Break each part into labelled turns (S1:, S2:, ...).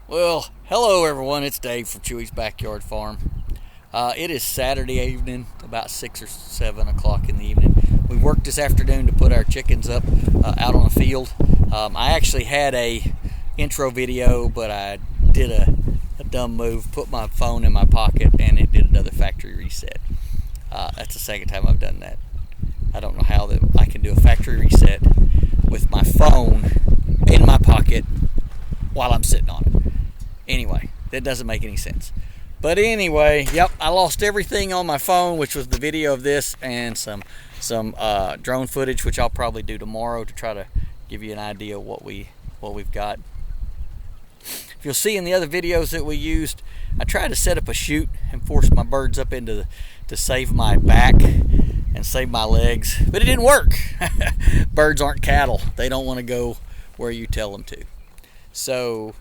S1: Well, hello everyone. It's Dave from Chewy's Backyard Farm. It is Saturday evening, about 6 or 7 o'clock in the evening. We worked this afternoon to put our chickens up out on the field. I actually had a intro video, but I did a dumb move, put my phone in my pocket, and it did another factory reset. That's the second time I've done that. I don't know how that I can do a factory reset with my phone in my pocket while I'm sitting on it. Anyway, that doesn't make any sense. But anyway, yep, I lost everything on my phone, which was the video of this and some drone footage, which I'll probably do tomorrow to try to give you an idea of what we've got. If you'll see in the other videos that we used, I tried to set up a chute and force my birds up into to save my back and save my legs, but it didn't work. Birds aren't cattle; they don't want to go where you tell them to. So.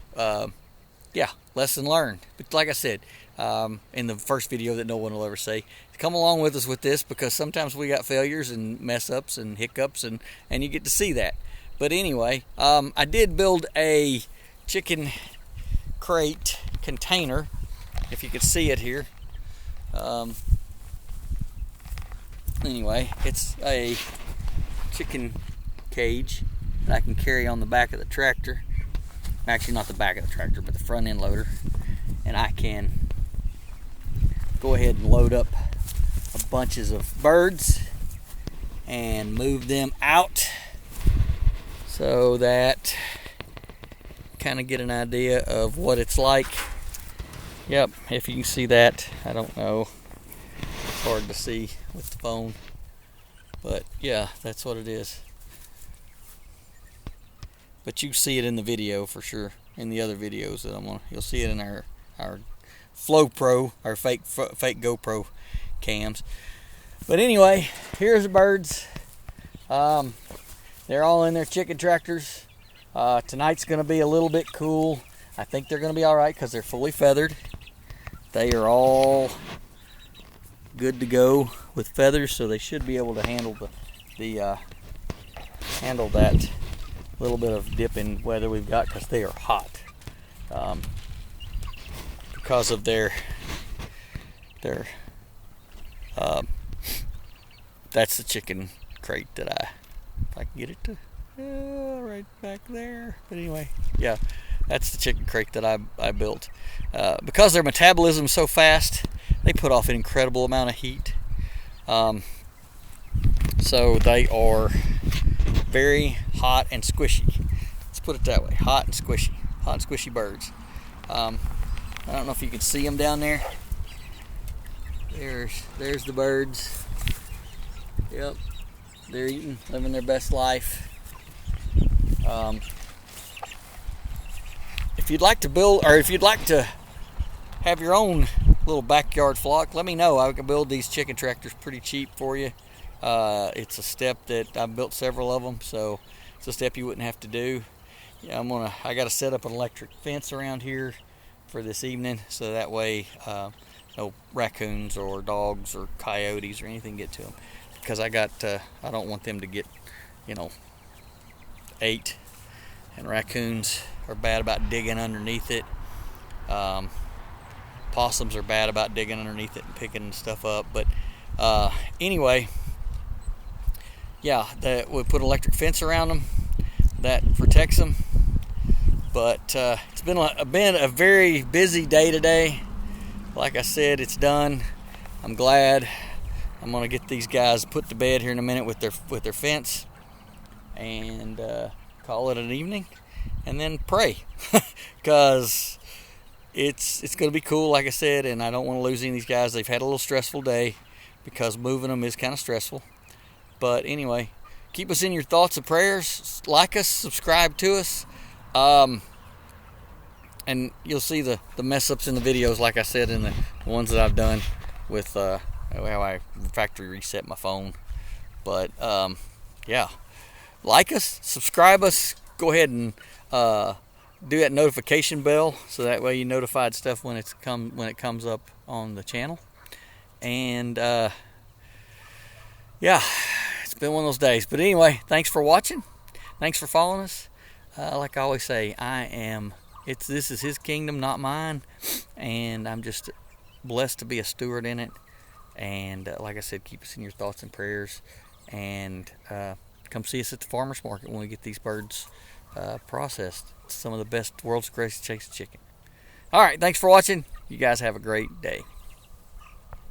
S1: Yeah, lesson learned. But like I said, in the first video that no one will ever see, come along with us with this, because sometimes we got failures and mess ups and hiccups, and you get to see that. But anyway, I did build a chicken crate container, if you could see it here. Anyway, it's a chicken cage that I can carry on the back of the tractor. Actually, not the back of the tractor, but the front end loader. And I can go ahead and load up bunches of birds and move them out so that kind of get an idea of what it's like. Yep, if you can see that, I don't know. It's hard to see with the phone. But yeah, that's what it is. But you see it in the video for sure. In the other videos that you'll see it in our Flow Pro, our fake GoPro cams. But anyway, here's the birds. They're all in their chicken tractors. Tonight's going to be a little bit cool. I think they're going to be all right because they're fully feathered. They are all good to go with feathers, so they should be able to handle handle that little bit of dip in weather we've got, because they are hot, because of their that's the chicken crate that if I can get it to right back there. But anyway, yeah, that's the chicken crate that I built. Because their metabolism is so fast, they put off an incredible amount of heat, so they are very hot and squishy. Let's put it that way: hot and squishy birds. I don't know if you can see them down there. There's the birds. Yep, they're eating, living their best life. If you'd like to build, or if you'd like to have your own little backyard flock, let me know. I can build these chicken tractors pretty cheap for you. It's a step that I've built several of them, so it's a step you wouldn't have to do. Yeah, I got to set up an electric fence around here for this evening, so that way no raccoons or dogs or coyotes or anything get to them, because I don't want them to get ate, and raccoons are bad about digging underneath it. Possums are bad about digging underneath it and picking stuff up. But anyway, yeah, we put an electric fence around them that protects them. But it's been a very busy day today. Like I said, it's done. I'm glad. I'm gonna get these guys put to bed here in a minute with their fence, and call it an evening, and then pray, because it's gonna be cool, like I said, and I don't want to lose any of these guys. They've had a little stressful day, because moving them is kind of stressful. But anyway, keep us in your thoughts and prayers. Like us, subscribe to us, and you'll see the mess ups in the videos, like I said, in the ones that I've done with how I factory reset my phone. But yeah, like us, subscribe us, go ahead and do that notification bell, so that way you're notified stuff when it comes up on the channel. And yeah, it's been one of those days. But anyway, thanks for watching. Thanks for following us. Like I always say, I am This is his kingdom, not mine, and I'm just blessed to be a steward in it. And like I said, keep us in your thoughts and prayers, and come see us at the farmers market when we get these birds processed. It's some of the best, world's greatest chase chicken. All right, thanks for watching. You guys have a great day.